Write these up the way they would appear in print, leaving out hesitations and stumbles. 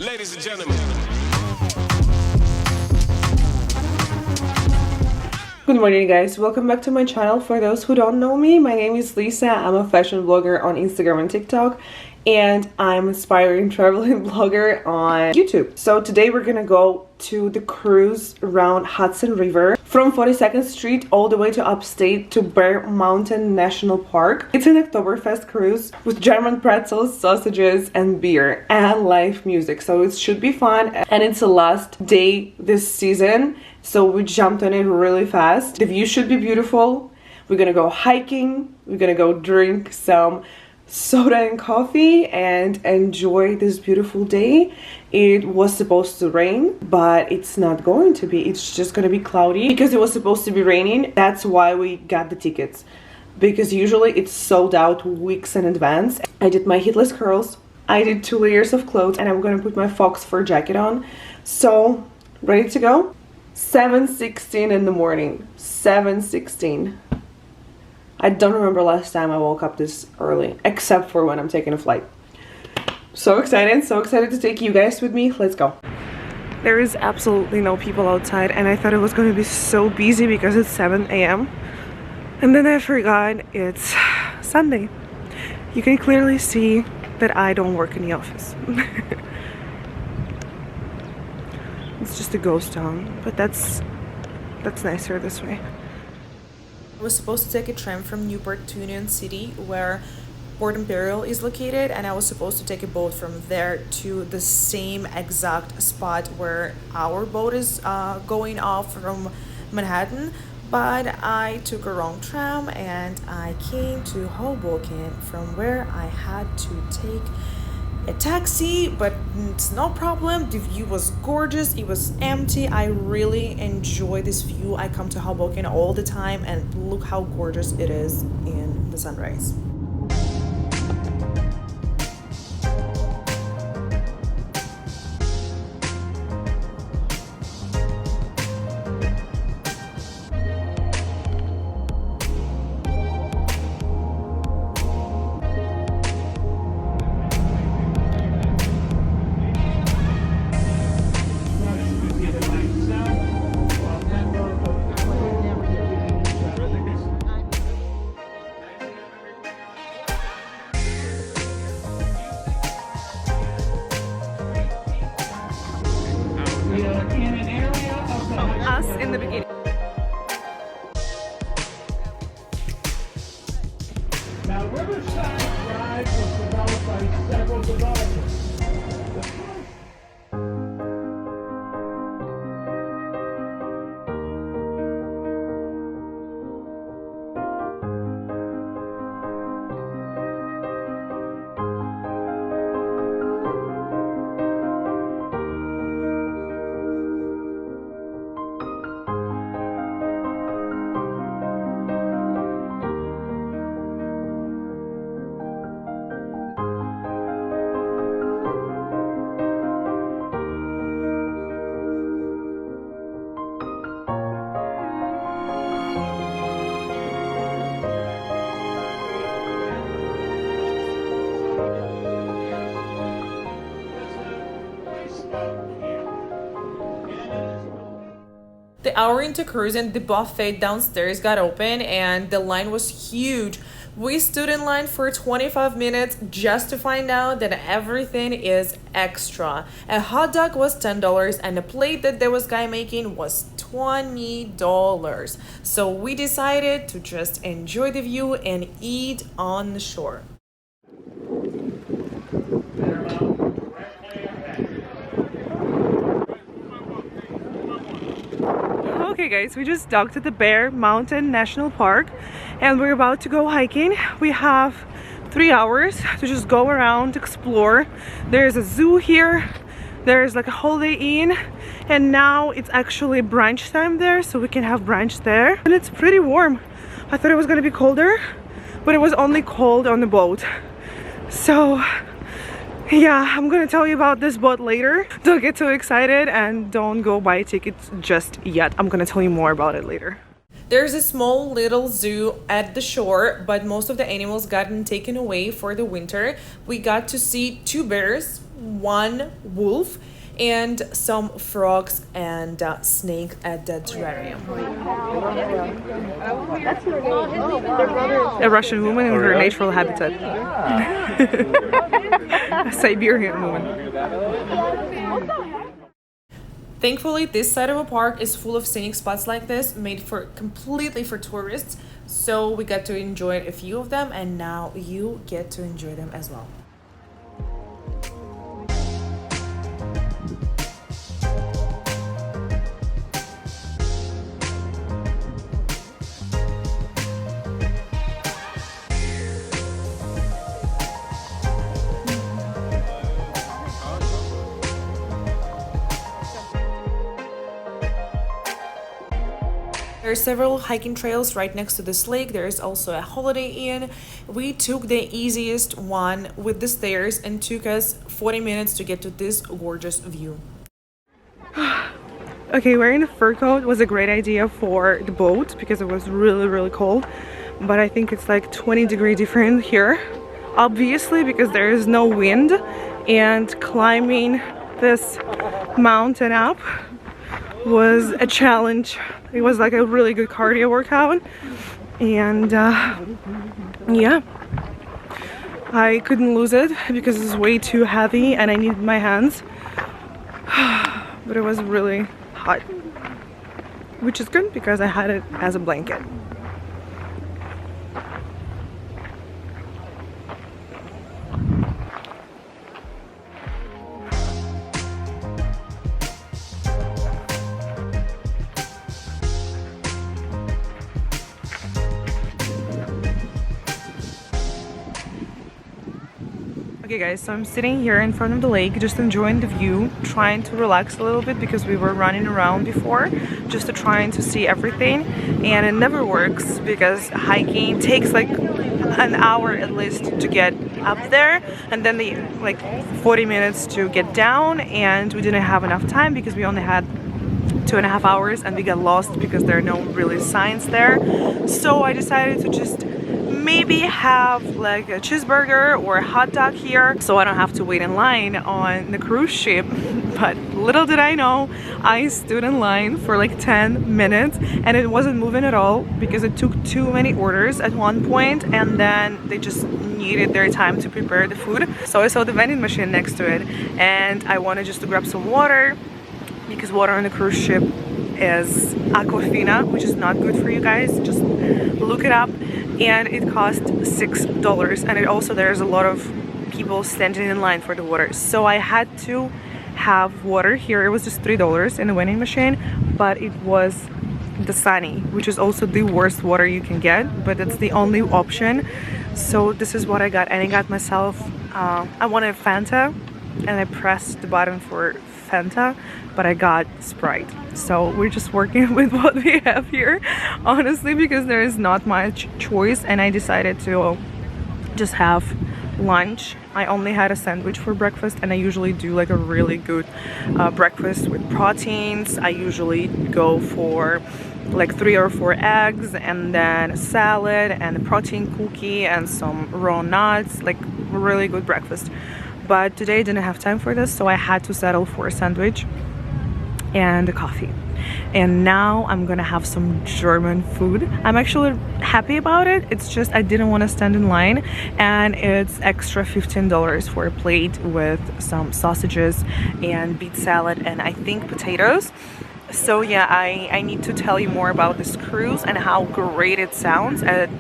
Ladies and gentlemen. Good morning guys, welcome back to my channel. For those who don't know me, my name is Lisa. I'm a fashion blogger on Instagram and TikTok, and I'm an inspiring traveling blogger on YouTube. So today we're gonna go to the cruise around Hudson River from 42nd Street all the way to upstate to Bear Mountain National Park. It's an Oktoberfest cruise with German pretzels, sausages and beer and live music, so it should be fun. And it's the last day this season, so we jumped on it really fast. The view should be beautiful. We're gonna go hiking, we're gonna go drink some soda and coffee and enjoy this beautiful day. It was supposed to rain, but it's not going to be. It's just gonna be cloudy because it was supposed to be raining. That's why we got the tickets, because usually it's sold out weeks in advance. I did my heatless curls, I did 2 layers of clothes, and I'm gonna put my fox fur jacket on. So ready to go. 7:16 in the morning. 7:16. I don't remember last time I woke up this early, except for when I'm taking a flight. So excited to take you guys with me. Let's go. There is absolutely no people outside, and I thought it was going to be so busy because it's 7 a.m. And then I forgot it's Sunday. You can clearly see that I don't work in the office. It's just a ghost town, but that's nicer this way. I was supposed to take a tram from Newport to Union City, where Port Imperial is located, and I was supposed to take a boat from there to the same exact spot where our boat is going off from Manhattan. But I took a wrong tram and I came to Hoboken, from where I had to take a taxi, but it's no problem. The view was gorgeous, it was empty. I really enjoy this view. I come to Hoboken all the time, and look how gorgeous it is in the sunrise. Us in the beginning. Now, Riverside Drive was developed by several developers. The hour into cruising, the buffet downstairs got open and the line was huge. We stood in line for 25 minutes just to find out that everything is extra. A hot dog was $10 and a plate that there was guy making was $20. So we decided to just enjoy the view and eat on the shore. Okay guys, we just docked at the Bear Mountain National Park and we're about to go hiking. We have 3 hours to just go around, explore. There's a zoo here, there's like a Holiday Inn, and now it's actually brunch time there, so we can have brunch there. And it's pretty warm. I thought it was gonna be colder, but it was only cold on the boat. So yeah, I'm gonna tell you about this boat later. Don't get too excited and don't go buy tickets just yet. I'm gonna tell you more about it later. There's a small little zoo at the shore, but most of the animals gotten taken away for the winter. We got to see 2 bears, 1 wolf, and some frogs and snake at the terrarium. A Russian woman in her natural habitat. A Siberian woman. Thankfully, this side of a park is full of scenic spots like this, made for completely for tourists. So we got to enjoy a few of them, and now you get to enjoy them as well. There are several hiking trails right next to this lake. There is also a Holiday Inn. We took the easiest one with the stairs and took us 40 minutes to get to this gorgeous view. Okay, wearing a fur coat was a great idea for the boat because it was really cold. But I think it's like 20-degree different here. Obviously, because there is no wind, and climbing this mountain up was a challenge. It was like a really good cardio workout, and yeah, I couldn't lose it because it's way too heavy and I needed my hands. But it was really hot, which is good because I had it as a blanket. Okay guys, so I'm sitting here in front of the lake, just enjoying the view, trying to relax a little bit because we were running around before, just to trying to see everything, and it never works because hiking takes like an hour at least to get up there, and then like 40 minutes to get down, and we didn't have enough time because we only had 2.5 hours and we got lost because there are no really signs there. So I decided to just maybe have like a cheeseburger or a hot dog here so I don't have to wait in line on the cruise ship. But little did I know, I stood in line for like 10 minutes and it wasn't moving at all because it took too many orders at one point, and then they just needed their time to prepare the food. So I saw the vending machine next to it and I wanted just to grab some water because water on the cruise ship is Aquafina, which is not good for you guys. Just look it up. And it cost $6, and it also there's a lot of people standing in line for the water, so I had to have water here. It was just $3 in the vending machine, but it was the Sunny, which is also the worst water you can get, but it's the only option. So this is what I got, and I got myself I wanted Fanta and I pressed the button for Fanta, but I got Sprite. So we're just working with what we have here, honestly, because there is not much choice, and I decided to just have lunch. I only had a sandwich for breakfast, and I usually do like a really good breakfast with proteins. I usually go for like 3 or 4 eggs and then a salad and a protein cookie and some raw nuts, like really good breakfast. But today I didn't have time for this, so I had to settle for a sandwich and a coffee. And now I'm gonna have some German food. I'm actually happy about it. It's just I didn't want to stand in line, and it's extra $15 for a plate with some sausages and beet salad and I think potatoes. So yeah, I need to tell you more about this cruise and how great it sounds and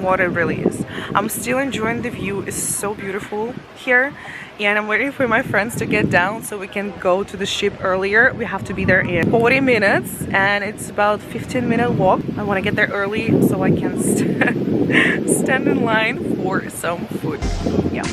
what it really is. I'm still enjoying the view. It's so beautiful here, and I'm waiting for my friends to get down so we can go to the ship earlier. We have to be there in 40 minutes and it's about 15-minute walk. I want to get there early so I can stand in line for some food. Yeah.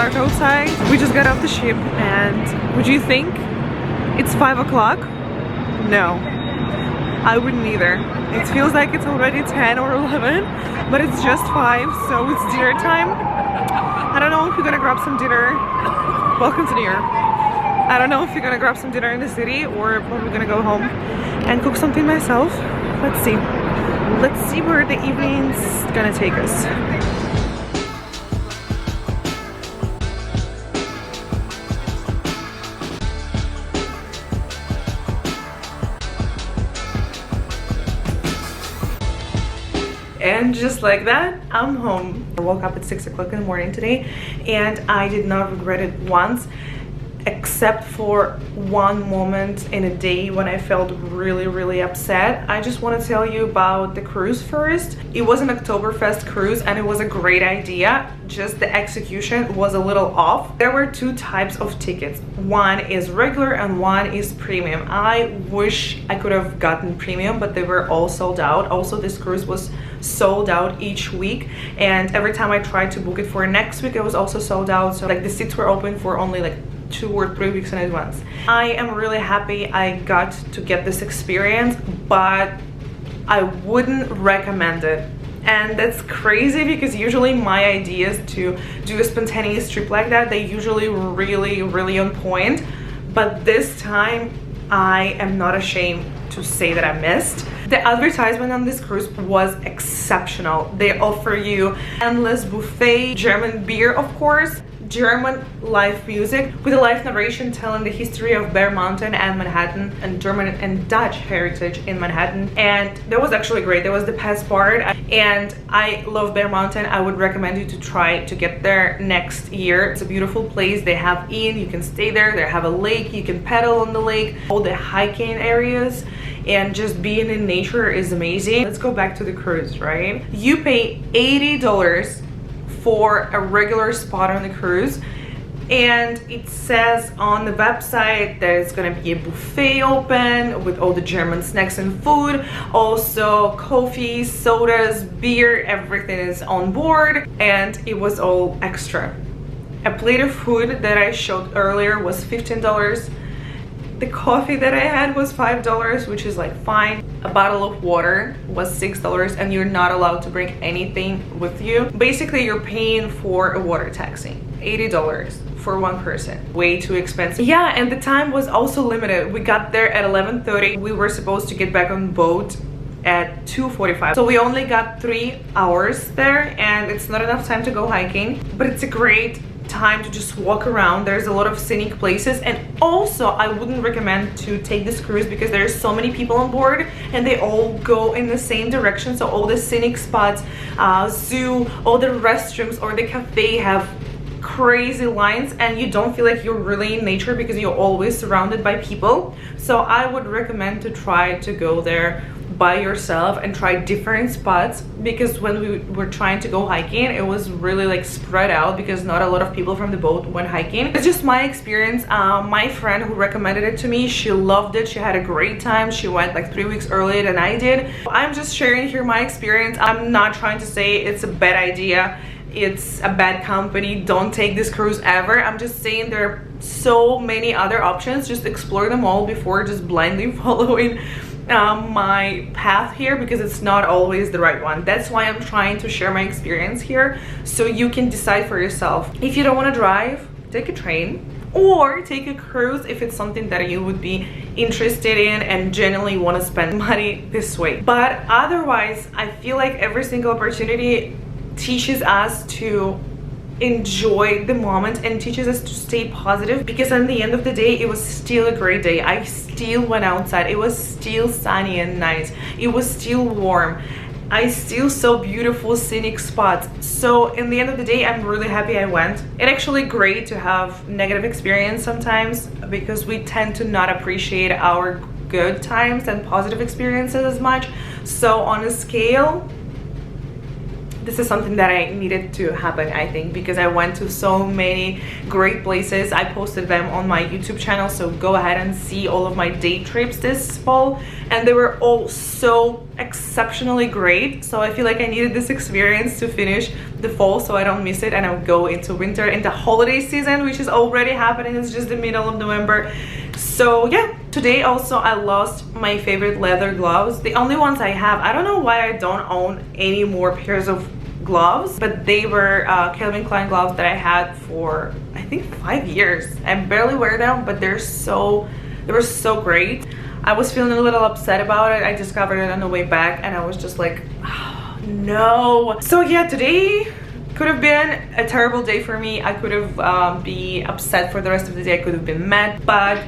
dark outside. We just got off the ship, and would you think it's 5 o'clock? No, I wouldn't either. It feels like it's already 10 or 11, but it's just 5, so it's dinner time. I don't know if you're gonna grab some dinner. Welcome to New York. I don't know if you're gonna grab some dinner in the city or probably gonna go home and cook something myself. Let's see. Let's see where the evening's gonna take us. And just like that, I'm home. I woke up at 6 o'clock in the morning today, and I did not regret it once, except for one moment in a day when I felt really upset. I just want to tell you about the cruise first. It was an Oktoberfest cruise, and it was a great idea, just the execution was a little off. There were 2 types of tickets. One is regular and one is premium. I wish I could have gotten premium, but they were all sold out. Also, this cruise was sold out each week, and every time I tried to book it for next week, it was also sold out. So like the seats were open for only like 2 or 3 weeks in advance. I am really happy I got to get this experience, but I wouldn't recommend it. And that's crazy because usually my ideas to do a spontaneous trip like that, they usually really on point. But this time I am not ashamed to say that I missed. The advertisement on this cruise was exceptional. They offer you endless buffet, German beer of course, German live music with a live narration telling the history of Bear Mountain and Manhattan and German and Dutch heritage in Manhattan. And that was actually great. That was the best part, and I love Bear Mountain. I would recommend you to try to get there next year. It's a beautiful place. They have inn, you can stay there. They have a lake, you can pedal on the lake, all the hiking areas, and just being in nature is amazing. Let's go back to the cruise, right? You pay $80 for a regular spot on the cruise, and it says on the website that it's gonna be a buffet open with all the German snacks and food, also coffee, sodas, beer, everything is on board, and it was all extra. A plate of food that I showed earlier was $15. The coffee that I had was $5, which is like fine. A bottle of water was $6, and you're not allowed to bring anything with you. Basically, you're paying for a water taxi. $80 for one person. Way too expensive. Yeah, and the time was also limited. We got there at 11:30. We were supposed to get back on boat at 2:45. So we only got 3 hours there, and it's not enough time to go hiking, but it's a great time to just walk around. There's a lot of scenic places, and also I wouldn't recommend to take this cruise because there's so many people on board and they all go in the same direction. So all the scenic spots, zoo, all the restrooms or the cafe have crazy lines, and you don't feel like you're really in nature because you're always surrounded by people. So I would recommend to try to go there by yourself and try different spots, because when we were trying to go hiking, it was really like spread out because not a lot of people from the boat went hiking. It's just my experience. My friend who recommended it to me, she loved it. She had a great time. She went like 3 weeks earlier than I did. I'm just sharing here my experience. I'm not trying to say it's a bad idea, it's a bad company, don't take this cruise ever. I'm just saying there are so many other options. Just explore them all before just blindly following my path here, because it's not always the right one. That's why I'm trying to share my experience here, so you can decide for yourself. If you don't want to drive, take a train or take a cruise if it's something that you would be interested in and genuinely want to spend money this way. But otherwise, I feel like every single opportunity teaches us to enjoy the moment and teaches us to stay positive, because at the end of the day, it was still a great day. I still went outside. It was still sunny and nice. It was still warm. I still saw beautiful scenic spots. So in the end of the day, I'm really happy I went. It's actually great to have negative experience sometimes, because we tend to not appreciate our good times and positive experiences as much. So on a scale, this is something that I needed to happen, I think, because I went to so many great places. I posted them on my YouTube channel, so go ahead and see all of my day trips this fall, and they were all so exceptionally great. So I feel like I needed this experience to finish the fall so I don't miss it and I'll go into winter and the holiday season, which is already happening. It's just the middle of November. So yeah, today also I lost my favorite leather gloves, the only ones I have. I don't know why I don't own any more pairs of gloves, but they were Calvin Klein gloves that I had for I think 5 years. I barely wear them, but they were so great. I was feeling a little upset about it. I discovered it on the way back and I was just like, oh, no. So yeah, today could have been a terrible day for me. I could have be upset for the rest of the day. I could have been mad, but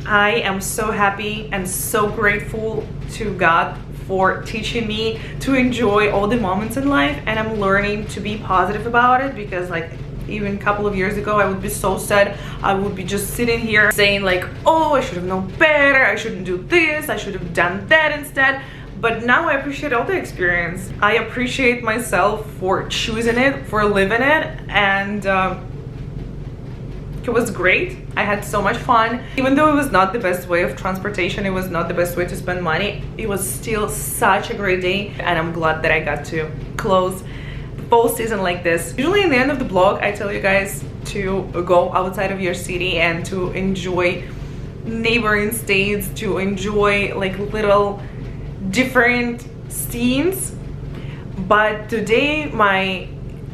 I am so happy and so grateful to God for teaching me to enjoy all the moments in life, and I'm learning to be positive about it, because like even a couple of years ago I would be so sad. I would be just sitting here saying like, oh, I should have known better, I shouldn't do this, I should have done that instead. But now I appreciate all the experience. I appreciate myself for choosing it, for living it, and it was great. I had so much fun. Even though it was not the best way of transportation, it was not the best way to spend money, it was still such a great day, and I'm glad that I got to close the fall season like this. Usually in the end of the vlog I tell you guys to go outside of your city and to enjoy neighboring states, to enjoy like little different scenes, but today my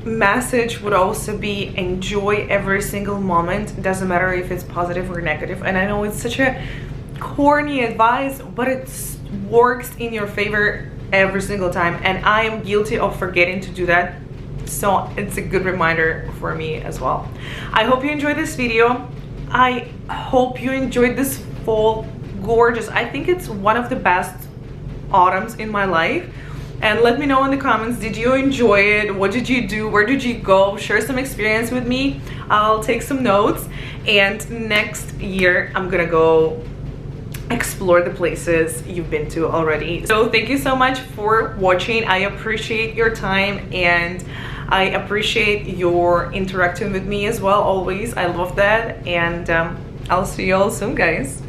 message would also be enjoy every single moment. It doesn't matter if it's positive or negative. And I know it's such a corny advice, but it works in your favor every single time, and I am guilty of forgetting to do that, so it's a good reminder for me as well. I hope you enjoyed this video. I hope you enjoyed this fall. Gorgeous. I think it's one of the best autumns in my life. And let me know in the comments, did you enjoy it? What did you do? Where did you go? Share some experience with me. I'll take some notes, and next year I'm gonna go explore the places you've been to already. So thank you so much for watching. I appreciate your time, and I appreciate your interacting with me as well, always. I love that, and I'll see you all soon, guys.